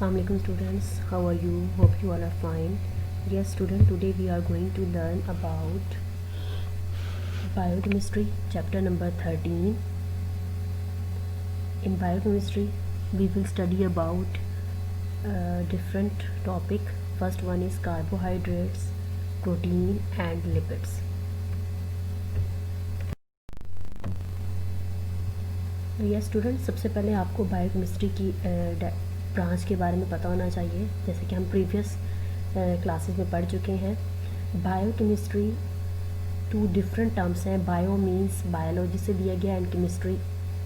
Assalamualaikum students, how are you? Hope you all are fine. Yes student, today we are going to learn about biochemistry chapter number 13. In biochemistry we will study about different topic. First one is carbohydrates, protein and lipids. Yes student, सबसे पहले आपको biochemistry की branch के बारे में पता होना चाहिए, जैसे कि हम प्रीवियस क्लासेस में पढ़ चुके हैं. बायोकेमिस्ट्री टू डिफरेंट टर्म्स हैं. बायो मीन्स बायोलॉजी से लिया गया and chemistry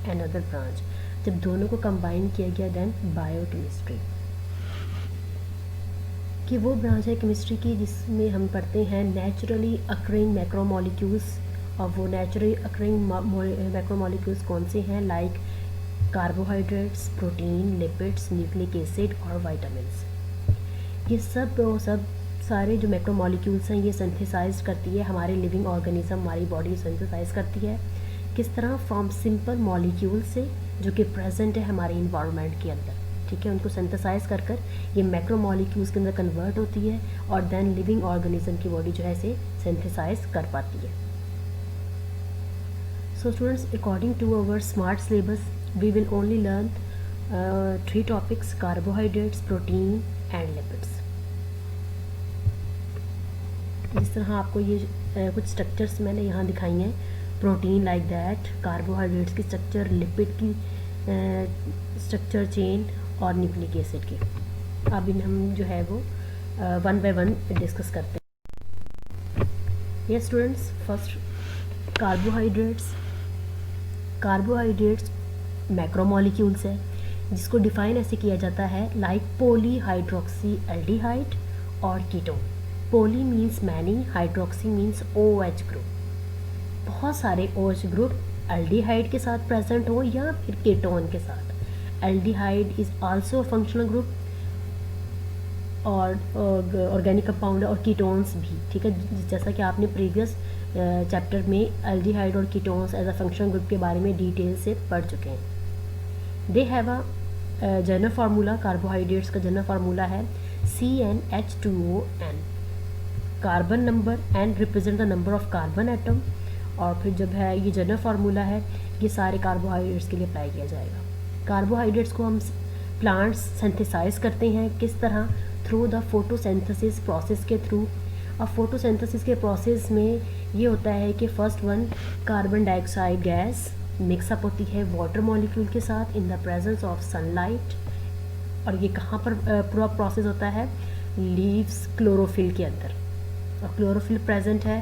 and other branch. जब दोनों को कंबाइन किया गया देन बायोकेमिस्ट्री. कि वो ब्रांच है केमिस्ट्री की जिसमें हम पढ़ते हैं नेचुरली अकरिंग मैक्रोमोलिक्यूल्स. और वो नेचुरली अकरिंग मैक्रोमोलिक्यूल्स कौन से हैं? Like carbohydrates, protein, lipids, nucleic acid और वाइटामिन्स. ये सब सारे जो मैक्रोमोलिक्यूल्स हैं ये सिंथेसाइज करती है हमारे लिविंग ऑर्गेनिज्म, हमारी बॉडी सिंथेसाइज करती है. किस तरह? फ्रॉम सिंपल मॉलिक्यूल से जो कि प्रेजेंट है हमारे इन्वायरमेंट के अंदर. ठीक है, उनको सिंथेसाइज कर ये मैक्रोमोलिक्यूल्स के अंदर कन्वर्ट होती है और देन लिविंग ऑर्गेनिज्म की बॉडी जो है इसे सिंथेसाइज कर पाती है. So students, according to our smart syllabus, we will only learn 3 topics: carbohydrates, protein and lipids. जिस तरह आपको ये कुछ स्ट्रक्चर्स मैंने यहाँ दिखाई हैं. प्रोटीन लाइक दैट, कार्बोहाइड्रेट्स की स्ट्रक्चर, लिपिड की स्ट्रक्चर चेन और न्यूक्लिक एसिड की. अब इन हम जो है वो वन बाय वन डिस्कस करते हैं. ये स्टूडेंट्स, फर्स्ट कार्बोहाइड्रेट्स मैक्रोमोलिक्यूल्स है जिसको डिफाइन ऐसे किया जाता है लाइक पॉलीहाइड्रोक्सी एल्डिहाइड और ketone. Poly means many, hydroxy means OH group. बहुत सारे OH ग्रुप एल्डिहाइड के साथ प्रेजेंट हो या फिर कीटोन के साथ. Aldehyde is also functional group और ऑर्गेनिक कंपाउंड और कीटोन्स भी. ठीक है, जैसा कि आपने प्रीवियस चैप्टर में एल्डिहाइड और ketones as a functional group के बारे में डिटेल से पढ़ चुके हैं. They have a general formula. Carbohydrates का जनरल फार्मूला है CnH2ON. Carbon number and represent the number of carbon atom. और फिर जब है ये जनरल फार्मूला है ये सारे कार्बोहाइड्रेट्स के लिए अप्लाई किया जाएगा. कार्बोहाइड्रेट्स को हम प्लांट्स सिंथेसाइज करते हैं. किस तरह? थ्रू द फोटोसिंथेसिस प्रोसेस के थ्रू. अब फोटोसिंथेसिस के प्रोसेस में ये होता है कि first one carbon dioxide gas mix up होती है वाटर मॉलिक्यूल के साथ in the presence of sunlight. और ये कहाँ पर पूरा प्रोसेस होता है? लीव्स, क्लोरोफिल के अंदर. और क्लोरोफिल प्रेजेंट है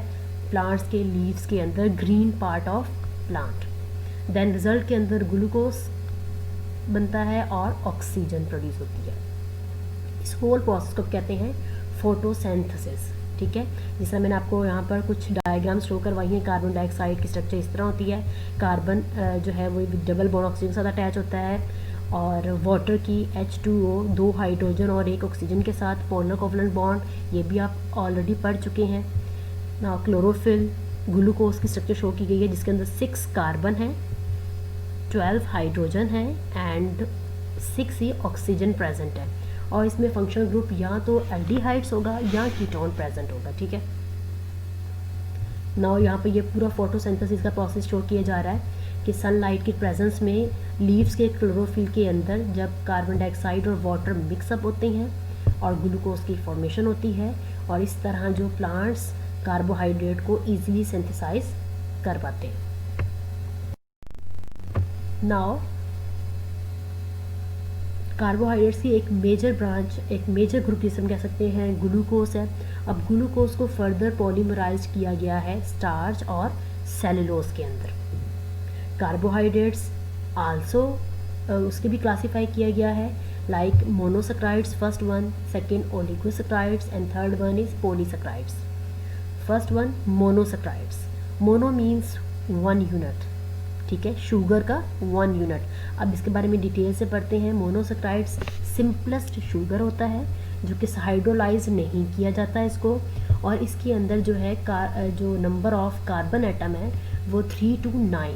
प्लांट्स के लीव्स के अंदर, green part of plant. Then result के अंदर ग्लूकोज बनता है और ऑक्सीजन प्रोड्यूस होती है. इस होल प्रोसेस को कहते हैं फोटोसिंथेसिस. ठीक है, जैसा मैंने आपको यहाँ पर कुछ डायग्राम शो करवाई हैं. कार्बन डाइऑक्साइड की स्ट्रक्चर इस तरह होती है. कार्बन जो है वो डबल बॉन्ड ऑक्सीजन के साथ अटैच होता है और वाटर की H2O 2 हाइड्रोजन और 1 ऑक्सीजन के साथ पोलर कोवलेंट बॉन्ड, ये भी आप ऑलरेडी पढ़ चुके हैं ना. क्लोरोफिल, ग्लूकोज की स्ट्रक्चर शो की गई है जिसके अंदर 6 कार्बन है, 12 हाइड्रोजन है एंड 6 ही ऑक्सीजन प्रेजेंट है. और इसमें फंक्शनल ग्रुप या तो एल्डिहाइड्स होगा या कीटोन प्रेजेंट होगा. ठीक है, नाउ यहाँ पे ये पूरा फोटोसिंथेसिस का प्रोसेस शो किया जा रहा है कि सनलाइट की प्रेजेंस में लीव्स के क्लोरोफिल के अंदर जब कार्बन डाइऑक्साइड और वाटर मिक्सअप होते हैं और ग्लूकोज की फॉर्मेशन होती है और इस तरह जो प्लांट्स कार्बोहाइड्रेट को ईजिली सिंथेसाइज कर पाते हैं. नाउ कार्बोहाइड्रेट्स की एक मेजर ब्रांच, एक मेजर ग्रुप जिसे हम कह सकते हैं ग्लूकोज है. अब ग्लूकोज को फर्दर पॉलीमराइज किया गया है स्टार्च और सेलुलोज के अंदर. कार्बोहाइड्रेट्स आल्सो उसके भी क्लासीफाई किया गया है like monosaccharides first one, second oligosaccharides and third one is polysaccharides. First one monosaccharides. Mono means 1 unit. ठीक है, शुगर का 1 यूनिट. अब इसके बारे में डिटेल से पढ़ते हैं. मोनोसैकराइड्स सिंपलेस्ट शुगर होता है जो कि हाइड्रोलाइज नहीं किया जाता है इसको. और इसके अंदर जो है जो नंबर ऑफ कार्बन एटम है वो 3 to 9.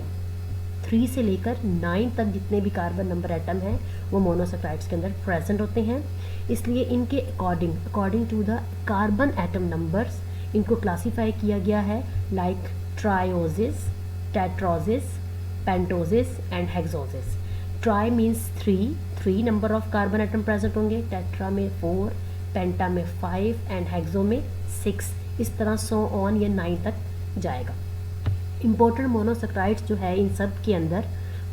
3 से लेकर 9 तक जितने भी कार्बन नंबर एटम हैं वो मोनोसेक्राइड्स के अंदर प्रेजेंट होते हैं। इसलिए इनके according to the carbon atom numbers इनको क्लासीफाई किया गया है like trioses, tetroses, pentoses and hexoses. Tri means 3 number of carbon atom present होंगे, टेट्रा में 4, पेंटा में 5 एंड हेक्सो में 6। इस तरह सो ऑन ये 9 तक जाएगा। इम्पोर्टेंट मोनोसेक्राइड्स जो है इन सब के अंदर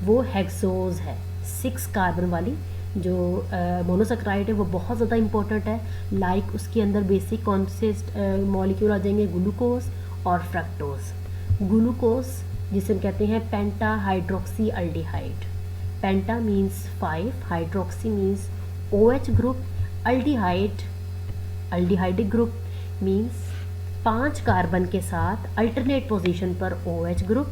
वो हेक्सोज है। 6 कार्बन वाली जो मोनोसेक्राइड है वो बहुत ज़्यादा इंपॉर्टेंट है। लाइक उसके अंदर बेसिक कौन से मॉलिक्यूल आ जाएंगे, ग्लूकोज और फ्रक्टोज। ग्लूकोज जिसे हम कहते हैं penta hydroxy aldehyde. Penta means 5, hydroxy means OH group, aldehydic group means 5 carbon के साथ अल्टरनेट पोजीशन पर OH ग्रुप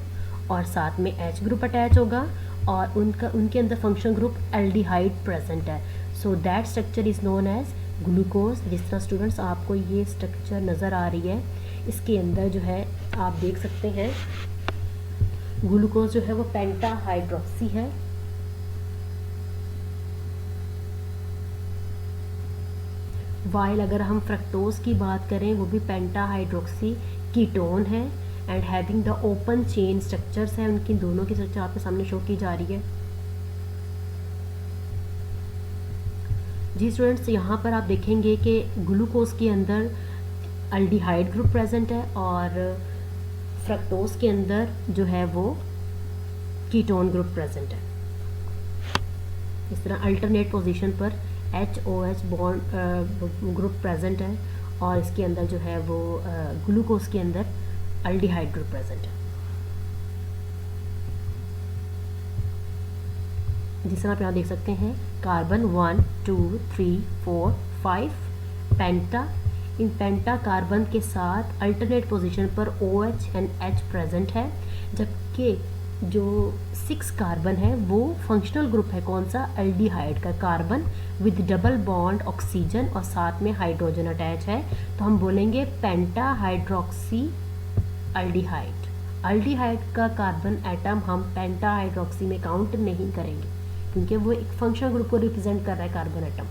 और साथ में H ग्रुप अटैच होगा और उनके अंदर फंक्शन ग्रुप एल्डिहाइड प्रेजेंट है। So that structure is known as glucose. जिस तरह स्टूडेंट्स आपको ये स्ट्रक्चर नज़र आ रही है, इसके अंदर जो है आप देख सकते हैं ग्लूकोज जो है वो पेंटा हाइड्रोक्सी है, वाइल अगर हम फ्रक्टोज की बात करें वो भी पेंटा हाइड्रोक्सी कीटोन है and having the open chain structures हैं। उनकी दोनों की स्ट्रक्चर आपके सामने शो की जा रही है। जी स्टूडेंट्स, यहाँ पर आप देखेंगे कि ग्लूकोज के अंदर अल्डिहाइड ग्रुप प्रेजेंट है और फ्रक्टोज के अंदर जो है वो कीटोन ग्रुप प्रेजेंट है। इस तरह अल्टरनेट पोजीशन पर HOH बॉन्ड ग्रुप प्रेजेंट है और इसके अंदर जो है वो ग्लूकोज के अंदर अल्डिहाइड ग्रुप प्रेजेंट है। जिस तरह आप यहाँ देख सकते हैं कार्बन 1, 2, 3, 4, 5 पेंटा। इन पेंटा कार्बन के साथ अल्टरनेट पोजीशन पर OH एंड H प्रेजेंट है, जबकि जो 6 कार्बन है वो फंक्शनल ग्रुप है कौन सा, एल्डिहाइड का, carbon with double bond oxygen और साथ में हाइड्रोजन अटैच है। तो हम बोलेंगे पेंटा हाइड्रोक्सी अल्डिहाइड। अल्डिहाइड का कार्बन एटम हम पेंटा हाइड्रोक्सी में काउंट नहीं करेंगे क्योंकि वो एक फंक्शनल ग्रुप को रिप्रेजेंट कर रहा है कार्बन एटम।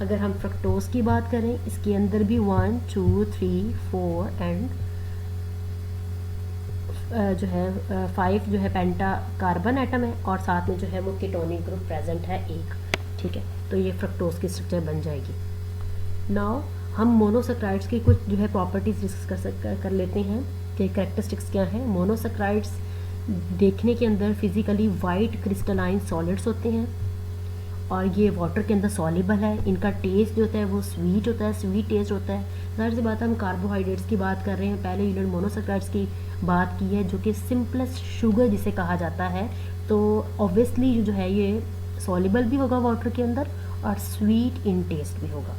अगर हम फ्रक्टोज की बात करें, इसके अंदर भी 1, 2, 3, 4 एंड जो है 5 जो है पेंटा कार्बन एटम है और साथ में जो है वो कीटोनिक ग्रुप प्रेजेंट है एक। ठीक है, तो ये फ्रक्टोज की स्ट्रक्चर बन जाएगी। नाउ हम मोनोसेक्राइड्स की कुछ जो है प्रॉपर्टीज डिस्कस कर लेते हैं कि कैरेक्टरिस्टिक्स क्या हैं। मोनोसेक्राइड्स देखने के अंदर फिजिकली वाइट क्रिस्टलाइन सॉलिड्स होते हैं और ये वाटर के अंदर सॉल्युबल है। इनका टेस्ट जो होता है वो स्वीट होता है, स्वीट टेस्ट होता है। जाहिर सी बात है हम कार्बोहाइड्रेट्स की बात कर रहे हैं, पहले यूनिट मोनोसेक्राइड्स की बात की है जो कि सिंपलेस्ट शुगर जिसे कहा जाता है। तो ऑब्वियसली जो है ये सॉल्युबल भी होगा वाटर के अंदर और स्वीट इन टेस्ट भी होगा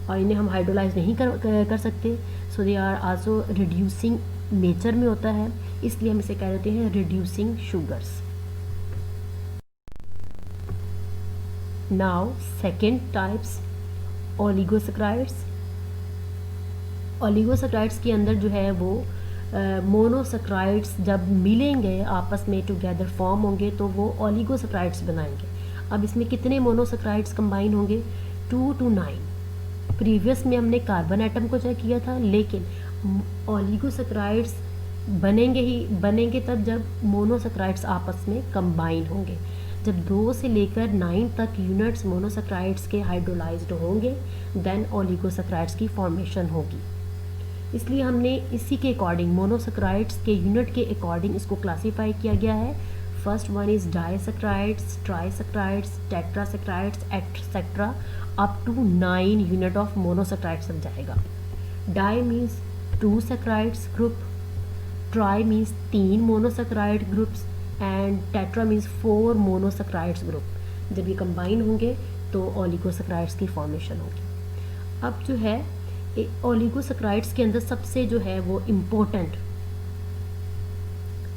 और इन्हें हम हाइड्रोलाइज नहीं कर सकते। So they are also reducing nature में होता है, इसलिए हम इसे कह देते हैं reducing sugars. Now second types oligosaccharides. Oligosaccharides के अंदर जो है वो मोनोसेक्राइड्स जब मिलेंगे आपस में टुगेदर फॉर्म होंगे तो वो ओलिगोसेक्राइड्स बनाएंगे। अब इसमें कितने मोनोसेक्राइड्स कंबाइन होंगे, 2 to 9। प्रीवियस में हमने कार्बन एटम को चेक किया था, लेकिन ओलिगोसेक्राइड्स बनेंगे तब जब मोनोसेक्राइड्स आपस में कंबाइन होंगे। जब 2 से लेकर 9 तक यूनिट्स मोनोसेक्राइड्स के हाइड्रोलाइज्ड होंगे देन ओलिगोसेक्राइड्स की फॉर्मेशन होगी। इसलिए हमने इसी के अकॉर्डिंग मोनोसेक्राइड्स के यूनिट के अकॉर्डिंग इसको क्लासीफाई किया गया है। First one is disaccharides, trisaccharides, tetrasaccharides etcetera up to 9 unit of monosaccharides तक जाएगा। Di means 2 saccharides group, tri means 3 monosaccharide groups and tetra means 4 monosaccharides group. जब ये कंबाइन होंगे तो ओलिगोसेक्राइड्स की फॉर्मेशन होगी। अब जो है ओलिगोसेक्राइड्स के अंदर सबसे जो है वो इम्पोर्टेंट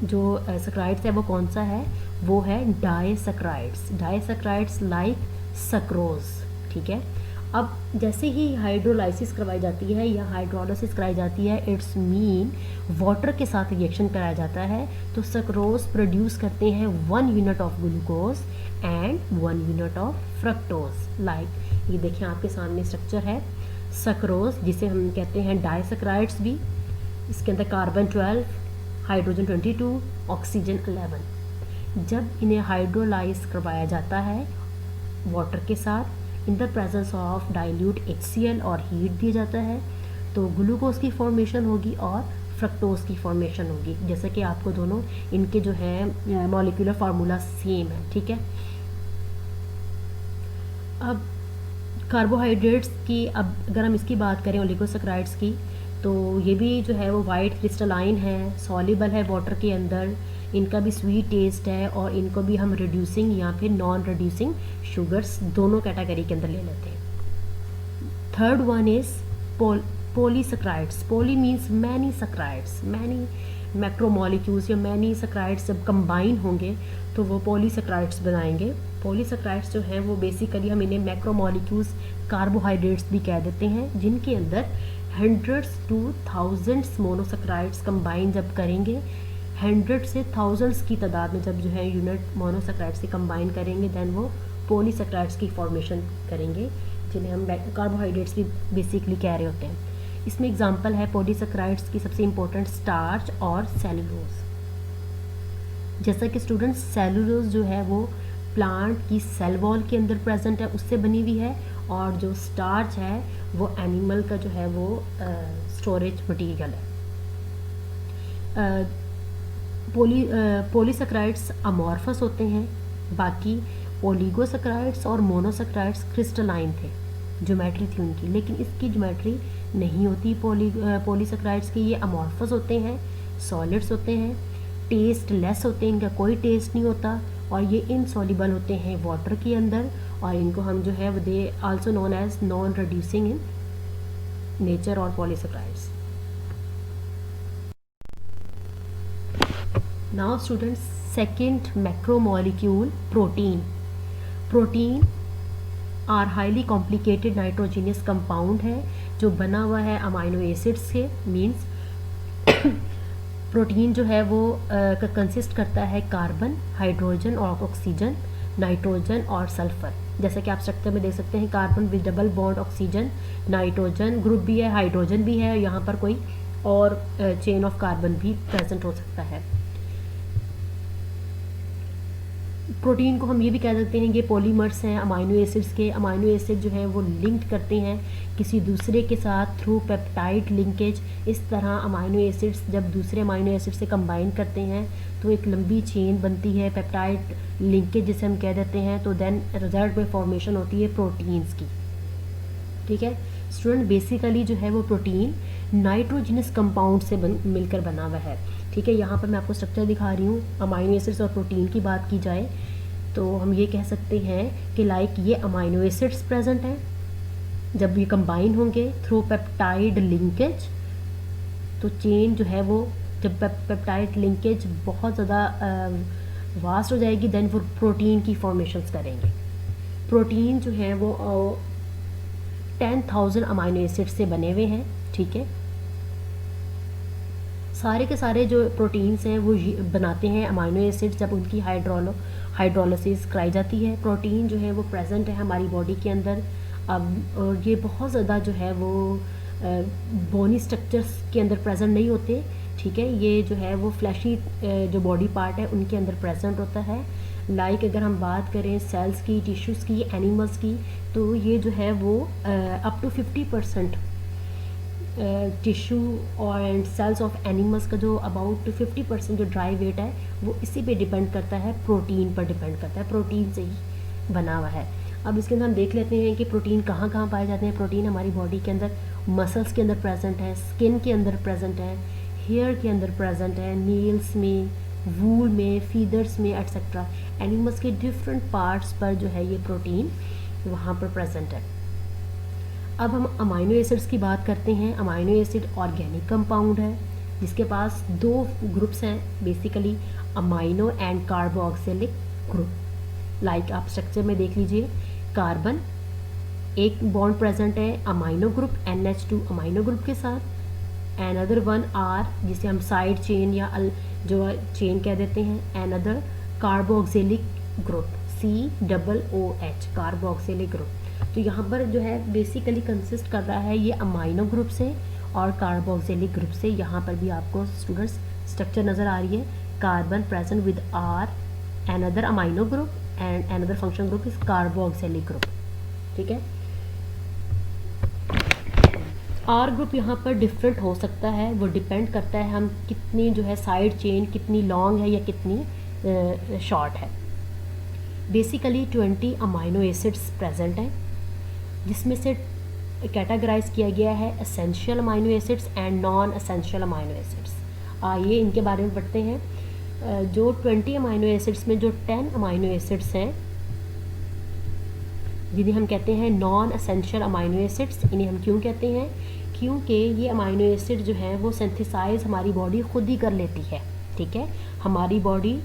जो सेक्राइड्स है वो कौन सा है, वो है डाइसेक्राइड्स। डाइसेक्राइड्स लाइक सक्रोज, ठीक है। अब जैसे ही हाइड्रोलाइसिस करवाई जाती है या हाइड्रोलाइसिस कराई जाती है, इट्स मीन वाटर के साथ रिएक्शन कराया जाता है, तो सक्रोज प्रोड्यूस करते हैं 1 unit of glucose and 1 unit of fructose. Like ये देखिए आपके सामने स्ट्रक्चर है, सक्रोज जिसे हम कहते हैं डाइसक्राइड्स भी, इसके अंदर कार्बन 12, हाइड्रोजन 22, ऑक्सीजन 11। जब इन्हें हाइड्रोलाइज करवाया जाता है वाटर के साथ in the presence of dilute HCl और हीट दिया जाता है, तो ग्लूकोज की फॉर्मेशन होगी और फ्रक्टोज की फॉर्मेशन होगी। जैसे कि आपको दोनों इनके जो है मॉलिक्यूलर फार्मूला सेम है, ठीक है। अब कार्बोहाइड्रेट्स की, अब अगर हम इसकी बात करें ओलिगोसैकेराइड्स की, तो ये भी जो है वो वाइट क्रिस्टलाइन है, सॉल्युबल है वाटर के अंदर, इनका भी स्वीट टेस्ट है और इनको भी हम रिड्यूसिंग या फिर नॉन रिड्यूसिंग शुगर्स दोनों कैटेगरी के अंदर ले लेते हैं। Third one is polysaccharides. Poly means many saccharides, many macromolecules या मैनी सैकेराइड्स जब कंबाइन होंगे तो वो पॉलीसैकेराइड्स बनाएंगे। पॉलीसैकेराइड्स जो हैं वो बेसिकली हम इन्हें मैक्रोमोलिक्यूल्स कार्बोहाइड्रेट्स भी कह देते हैं, जिनके अंदर hundreds two thousands monosaccharides combine जब करेंगे, 100 से थाउजेंड्स की तादाद में जब जो है यूनिट मोनोसैकेराइड्स से कंबाइन करेंगे, देन वो पॉलीसैकेराइड्स की फॉर्मेशन करेंगे, जिन्हें हम कार्बोहाइड्रेट्स भी बेसिकली कह रहे होते हैं। इसमें एग्जांपल है पॉलीसैकेराइड्स की सबसे इंपॉर्टेंट स्टार्च और सेलुलोज। जैसा कि स्टूडेंट्स सेलुलोज जो है वो प्लांट की सेल वॉल के अंदर प्रेजेंट है, उससे बनी हुई है, और जो स्टार्च है वो एनिमल का जो है वो स्टोरेज मटेरियल है। पॉलीसैकेराइड्स अमॉर्फस होते हैं, बाकी ओलिगोसैकेराइड्स और मोनोसैकेराइड्स क्रिस्टलाइन थे, ज्योमेट्री थी उनकी, लेकिन इसकी ज्योमेट्री नहीं होती पॉलीसैकेराइड्स की, ये अमॉर्फस होते हैं, सॉलिड्स होते हैं, टेस्ट लेस होते हैं, इनका कोई टेस्ट नहीं होता, और ये इनसॉल्युबल होते हैं वाटर के अंदर, और इनको हम जो है they also known as non reducing in nature और polysaccharides. Now students, second macromolecule protein. Protein are highly complicated nitrogenous compound है जो बना हुआ है अमाइनो एसिड्स से। मीन्स प्रोटीन जो है वो कंसिस्ट करता है कार्बन, हाइड्रोजन और ऑक्सीजन, नाइट्रोजन और सल्फर। जैसा कि आप स्ट्रक्चर में देख सकते हैं, carbon with double bond oxygen, nitrogen group भी है, हाइड्रोजन भी है, यहाँ पर कोई और चेन ऑफ कार्बन भी प्रेजेंट हो सकता है। प्रोटीन को हम ये भी कह सकते हैं ये पॉलीमर्स हैं अमाइनो एसिड्स के। अमाइनो एसिड जो है वो लिंक्ड करते हैं किसी दूसरे के साथ थ्रू पेप्टाइड लिंकेज। इस तरह अमाइनो एसिड्स जब दूसरे अमाइनो एसिड से कंबाइन करते हैं तो एक लंबी चेन बनती है पेप्टाइड लिंकेज जिसे हम कह देते हैं। तो देन रिजल्ट में फॉर्मेशन होती है प्रोटीन्स की। ठीक है स्टूडेंट, बेसिकली जो है वो प्रोटीन नाइट्रोजनस कंपाउंड से मिलकर बना हुआ है। ठीक है, यहाँ पर मैं आपको स्ट्रक्चर दिखा रही हूँ। अमाइनो एसिड्स और प्रोटीन की बात की जाए तो हम ये कह सकते हैं कि लाइक ये अमाइनो एसिड्स प्रेजेंट हैं, जब ये कंबाइन होंगे थ्रू पेप्टाइड लिंकेज तो चेन जो है वो जब पेप्टाइड लिंकेज बहुत ज़्यादा वास्ट हो जाएगी देन वो प्रोटीन की फॉर्मेशंस करेंगे। प्रोटीन जो है वो 10,000 अमाइनो एसिड से बने हुए हैं। ठीक है, सारे के सारे जो प्रोटीन्स हैं वो बनाते हैं अमाइनो एसिड जब उनकी हाइड्रोलिसिस कराई जाती है। प्रोटीन जो है वो प्रेजेंट है हमारी बॉडी के अंदर। अब और ये बहुत ज़्यादा जो है वो बोनी स्ट्रक्चर्स के अंदर प्रेजेंट नहीं होते। ठीक है, ये जो है वो फ्लैशी जो बॉडी पार्ट है उनके अंदर प्रेजेंट होता है। लाइक अगर हम बात करें सेल्स की, टिश्यूज़ की, एनिमल्स की, तो ये जो है वो अप टू 50% टिश्यू और एंड सेल्स ऑफ एनिमल्स का जो अबाउट 50% जो ड्राई वेट है वो इसी पे डिपेंड करता है, प्रोटीन पर डिपेंड करता है, प्रोटीन से ही बना हुआ है। अब इसके अंदर हम देख लेते हैं कि प्रोटीन कहाँ कहाँ पाए जाते हैं। प्रोटीन हमारी बॉडी के अंदर मसल्स के अंदर प्रेजेंट है, स्किन के अंदर प्रेजेंट है, हेयर के अंदर प्रेजेंट है, नील्स में, वूल में, फीदर्स में एट्सेट्रा। एनिमल्स के डिफरेंट पार्ट्स पर जो है ये प्रोटीन वहाँ पर प्रेजेंट है। अब हम अमाइनो एसिड्स की बात करते हैं। अमाइनो एसिड ऑर्गेनिक कंपाउंड है जिसके पास दो ग्रुप्स हैं basically, amino and carboxylic group. Like आप स्ट्रक्चर में देख लीजिए, कार्बन एक बॉन्ड प्रेजेंट है amino group NH2 amino group के साथ, अनदर वन R जिसे हम साइड चेन या जो चेन कह देते हैं, another carboxylic group COOH carboxylic group. तो यहाँ पर जो है बेसिकली कंसिस्ट कर रहा है ये अमाइनो ग्रुप से और कार्बोक्सिलिक ग्रुप से। यहाँ पर भी आपको स्टूडेंट्स स्ट्रक्चर नज़र आ रही है, carbon present with R, another amino group and another function group is carboxylic group. ठीक है, R ग्रुप यहाँ पर डिफरेंट हो सकता है, वो डिपेंड करता है हम कितनी जो है साइड चेन कितनी लॉन्ग है या कितनी शॉर्ट है। बेसिकली 20 अमाइनो एसिड्स प्रेजेंट हैं, जिसमें से कैटेगराइज किया गया है essential amino acids and non essential amino acids. आइए इनके बारे में पढ़ते हैं। जो 20 अमाइनो एसिड्स में जो 10 अमाइनो एसिड्स हैं जिन्हें हम कहते हैं नॉन एसेंशियल अमाइनो एसिड्स, इन्हें हम क्यों कहते हैं? क्योंकि ये अमाइनो एसिड जो हैं वो सिंथेसाइज हमारी बॉडी खुद ही कर लेती है। ठीक है, हमारी बॉडी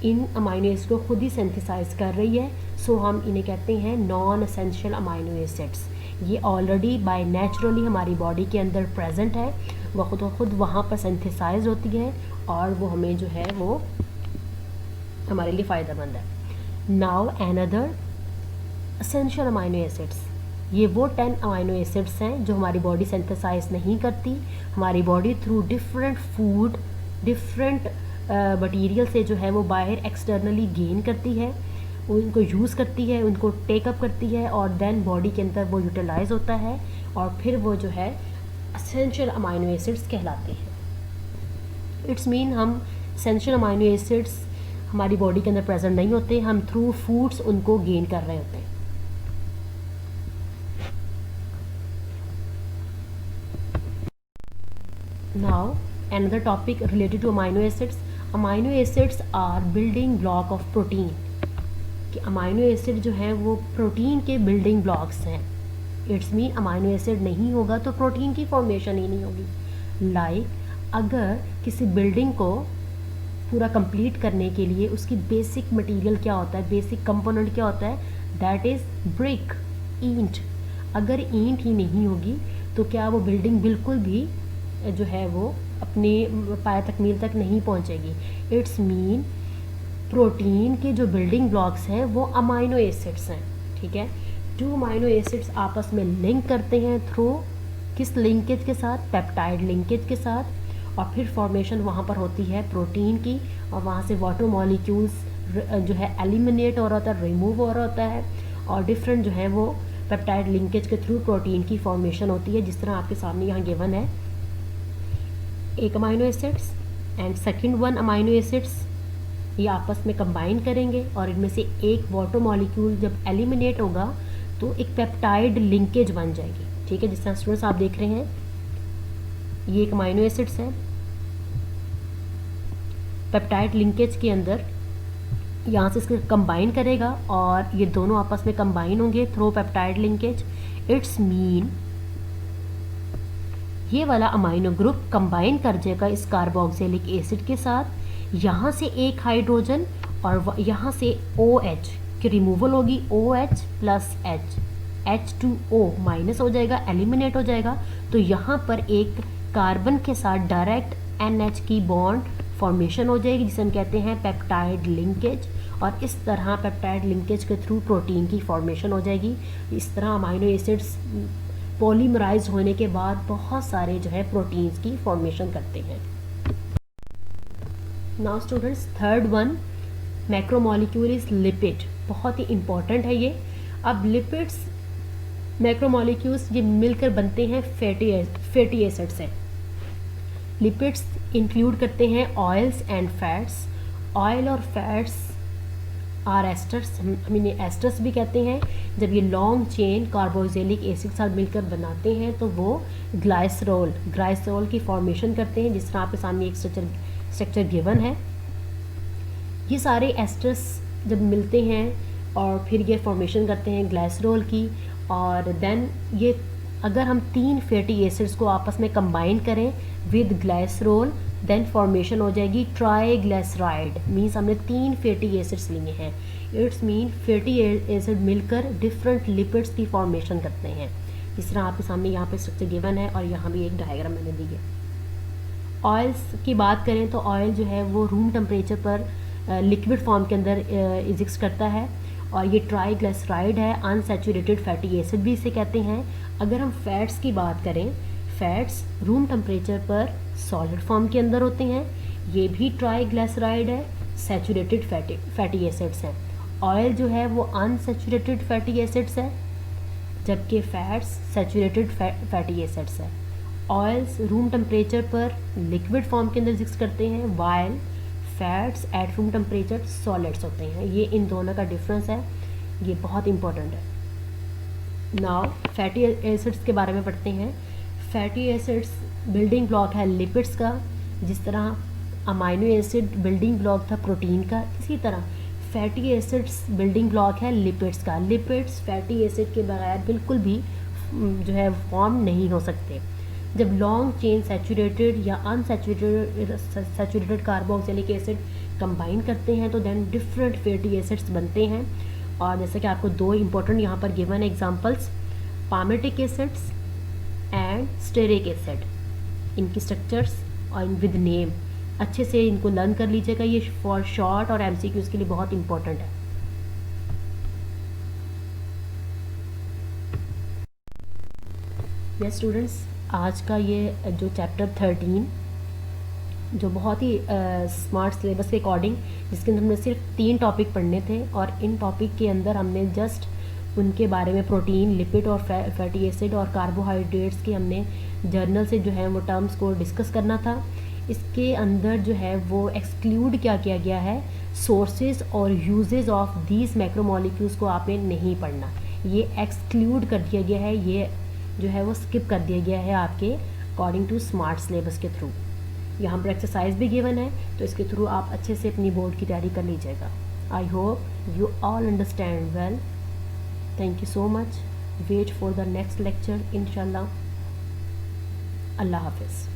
इन अमाइनो एसिड को खुद ही सिंथेसाइज कर रही है, सो हम इन्हें कहते हैं नॉन एसेंशियल अमाइनो एसिड्स। ये ऑलरेडी बाय नेचुरली हमारी बॉडी के अंदर प्रेजेंट है, वो खुद ब खुद वहाँ पर सिंथेसाइज होती है और वो हमें जो है वो हमारे लिए फ़ायदेमंद है। Now another essential amino acids, ये वो 10 अमाइनो एसिड्स हैं जो हमारी बॉडी सिंथेसाइज नहीं करती। हमारी body through different food different material से जो है वो बाहर एक्सटर्नली गेन करती है, उनको यूज़ करती है, उनको टेकअप करती है और देन बॉडी के अंदर वो यूटिलाइज होता है और फिर वो जो है एसेंशियल अमाइनो एसिड्स कहलाते हैं। इट्स मीन हम एसेंशियल अमाइनो एसिड्स हमारी बॉडी के अंदर प्रेजेंट नहीं होते, हम थ्रू फूड्स उनको गेन कर रहे होते हैं। Now another topic related to amino acids. Amino acids are building block of protein. कि अमाइनो एसिड जो हैं वो प्रोटीन के बिल्डिंग ब्लॉक्स हैं। इट्स मीन अमाइनो एसिड नहीं होगा तो प्रोटीन की फॉर्मेशन ही नहीं होगी। लाइक अगर किसी बिल्डिंग को पूरा कंप्लीट करने के लिए उसकी बेसिक मटेरियल क्या होता है, बेसिक कंपोनेंट क्या होता है, दैट इज़ ब्रिक, ईंट। अगर ईंट ही नहीं होगी तो क्या वो बिल्डिंग बिल्कुल भी जो है वो अपने पाया तकमील तक नहीं पहुंचेगी। इट्स मीन प्रोटीन के जो बिल्डिंग ब्लॉक्स हैं वो अमाइनो एसिड्स हैं। ठीक है, 2 अमाइनो एसिड्स आपस में लिंक करते हैं थ्रू किस लिंकेज के साथ, पेप्टाइड लिंकेज के साथ, और फिर फॉर्मेशन वहाँ पर होती है प्रोटीन की और वहाँ से वाटर मॉलिक्यूल्स जो है एलिमिनेट हो रहा होता है, रिमूव हो रहा होता है और डिफरेंट जो है वो पेप्टाइड लिंकेज के थ्रू प्रोटीन की फॉर्मेशन होती है। जिस तरह आपके सामने यहाँ गिवन है, एक amino acids and second one amino acids ये आपस में कंबाइन करेंगे और इनमें से एक वाटर मॉलिक्यूल जब एलिमिनेट होगा तो एक पेप्टाइड लिंकेज बन जाएगी। ठीक है, जिस तरह स्टूडेंट्स आप देख रहे हैं ये एक अमाइनो एसिड्स है, पेप्टाइड लिंकेज के अंदर यहाँ से इसको कंबाइन करेगा और ये दोनों आपस में कंबाइन होंगे through peptide linkage. It's mean ये वाला अमाइनो ग्रुप कंबाइन कर जाएगा इस कार्बोक्सिलिक एसिड के साथ, यहाँ से एक हाइड्रोजन और यहाँ से OH की रिमूवल होगी, OH plus H, H2O minus हो जाएगा, एलिमिनेट हो जाएगा। तो यहाँ पर एक कार्बन के साथ डायरेक्ट NH की बॉन्ड फॉर्मेशन हो जाएगी जिसे हम कहते हैं पेप्टाइड लिंकेज, और इस तरह पेप्टाइड लिंकेज के थ्रू प्रोटीन की फॉर्मेशन हो जाएगी। इस तरह अमाइनो एसिड्स पॉलीमराइज होने के बाद बहुत सारे जो है प्रोटीन्स की फॉर्मेशन करते हैं। Now students, third one macromolecule is lipid. बहुत ही इंपॉर्टेंट है ये। अब लिपिड्स मैक्रोमोलिक्यूल्स ये मिलकर बनते हैं फैटी एसिड से। लिपिड्स इंक्लूड करते हैं ऑयल्स एंड फैट्स। ऑयल और फैट्स आर एस्टर्स, हम इन्हें एस्टर्स भी कहते हैं। जब ये लॉन्ग चेन कार्बोक्सिलिक एसिड के साथ मिलकर बनाते हैं तो वो ग्लाइसरॉल की फॉर्मेशन करते हैं, जिस तरह आपके सामने एक स्ट्रक्चर गिवन है। ये सारे एस्टर्स जब मिलते हैं और फिर ये फॉर्मेशन करते हैं ग्लाइसरॉल की, और देन ये अगर हम 3 फैटी एसिड्स को आपस में कंबाइन करें विद ग्लाइसरॉल, देन फॉर्मेशन हो जाएगी ट्राईग्लिसराइड। मीन्स हमने 3 फैटी एसिड्स लिए हैं। इट्स मीन फैटी एसिड मिलकर डिफरेंट लिपिड्स की फॉर्मेशन करते हैं। जिस तरह आपके सामने यहाँ पे स्ट्रक्चर गिवन है और यहाँ भी एक डायग्राम मैंने दी है। ऑयल्स की बात करें तो ऑयल जो है वो रूम टेम्परेचर पर लिक्विड फॉर्म के अंदर एग्जिस्ट करता है और ये ट्राईग्लिसराइड है, अनसैचुरेटेड फैटी एसिड भी इसे कहते हैं। अगर हम फैट्स की बात करें, फैट्स रूम टेम्परेचर पर सॉलिड फॉर्म के अंदर होते हैं, ये भी ट्राईग्लिसराइड है, सैचुरेटेड फैटी एसिड्स हैं। ऑयल जो है वो अनसैचुरेटेड फैटी एसिड्स है, जबकि फैट्स सैचुरेटेड फैटी एसिड्स है। ऑयल्स रूम टेम्परेचर पर लिक्विड फॉर्म के अंदर एग्जिस्ट करते हैं, while fats at room temperature solids होते हैं। ये इन दोनों का डिफरेंस है, ये बहुत इंपॉर्टेंट है। नाउ फैटी एसिड्स के बारे में पढ़ते हैं। फैटी एसिड्स बिल्डिंग ब्लॉक है लिपिड्स का। जिस तरह अमाइनो एसिड बिल्डिंग ब्लॉक था प्रोटीन का, इसी तरह फैटी एसिड्स बिल्डिंग ब्लॉक है लिपिड्स का। लिपिड्स फैटी एसिड के बगैर बिल्कुल भी जो है फॉर्म नहीं हो सकते। जब लॉन्ग चेन सैचुरेटेड या अनसैचुरेटेड कार्बोक्सिलिक एसिड कंबाइन करते हैं तो देन डिफरेंट फैटी एसिड्स बनते हैं। और जैसे कि आपको दो इंपॉर्टेंट यहाँ पर given examples, palmitic acids and stearic acid. इनकी स्ट्रक्चर्स और विद नेम अच्छे से इनको लर्न कर लीजिएगा, ये फॉर शॉर्ट और एमसीक्यूज के लिए बहुत इंपॉर्टेंट है। यस स्टूडेंट्स, आज का ये जो चैप्टर 13 जो बहुत ही स्मार्ट सिलेबस के अकॉर्डिंग, जिसके अंदर हमने सिर्फ 3 टॉपिक पढ़ने थे और इन टॉपिक के अंदर हमने जस्ट उनके बारे में प्रोटीन, लिपिड और फैटी एसिड और कार्बोहाइड्रेट्स के हमने जर्नल से जो है वो टर्म्स को डिस्कस करना था। इसके अंदर जो है वो एक्सक्लूड क्या किया गया है, सोर्सेज और यूजेज ऑफ दीज मैक्रोमोलिक्यूल्स को आपने नहीं पढ़ना, ये एक्सक्लूड कर दिया गया है, ये जो है वो स्किप कर दिया गया है आपके अकॉर्डिंग टू स्मार्ट सिलेबस के थ्रू। यहाँ पर एक्सरसाइज भी गिवन है, तो इसके थ्रू आप अच्छे से अपनी बोर्ड की तैयारी कर लीजिएगा। I hope you all understand well. Thank you so much. Wait for the next lecture इंशाल्लाह। अल्लाह हाफिज़।